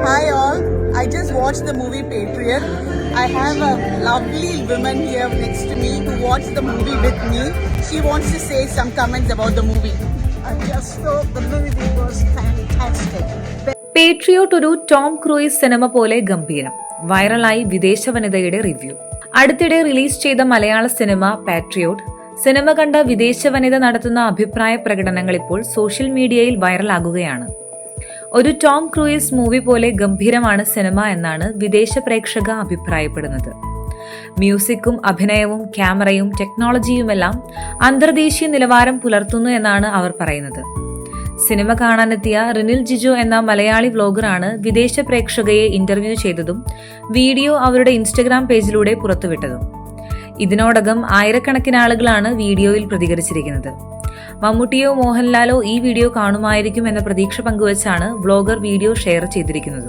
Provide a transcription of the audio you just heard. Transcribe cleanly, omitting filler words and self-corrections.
Hi all, I just watched the movie Patriot. I have a lovely woman here next to me who watched the movie with me. She wants to say some comments about the movie. I just thought the movie was fantastic. Patriot ഒരു Tom cruise cinema പോലെ ഗംഭീരം. വൈറലായി വിദേശ വനിതയുടെ review. അടുത്തിടെ release ചെയ്ത മലയാള cinema patriot cinema കണ്ട വിദേശ വനിത നടത്തുന്ന അഭിപ്രായ പ്രകടനങ്ങൾ ഇപ്പോൾ സോഷ്യൽ മീഡിയയിൽ വൈറലാകുകയാണ്. ഒരു ടോം ക്രൂയിസ് മൂവി പോലെ ഗംഭീരമാണ് സിനിമ എന്നാണ് വിദേശ പ്രേക്ഷക അഭിപ്രായപ്പെടുന്നത്. മ്യൂസിക്കും അഭിനയവും ക്യാമറയും ടെക്നോളജിയുമെല്ലാം അന്തർദേശീയ നിലവാരം പുലർത്തുന്നു എന്നാണ് അവർ പറയുന്നത്. സിനിമ കാണാനെത്തിയ റിനിൽ ജിജോ എന്ന മലയാളി വ്ലോഗറാണ് വിദേശ പ്രേക്ഷകയെ ഇന്റർവ്യൂ ചെയ്തതും വീഡിയോ അവരുടെ ഇൻസ്റ്റഗ്രാം പേജിലൂടെ പുറത്തുവിട്ടതും. ഇതിനോടകം ആയിരക്കണക്കിന് ആളുകളാണ് വീഡിയോയിൽ പ്രതികരിച്ചിരിക്കുന്നത്. മമ്മൂട്ടിയോ മോഹൻലാലോ ഈ വീഡിയോ കാണുമായിരിക്കും എന്ന പ്രതീക്ഷ പങ്കുവച്ചാണ് വ്ലോഗർ വീഡിയോ ഷെയർ ചെയ്തിരിക്കുന്നത്.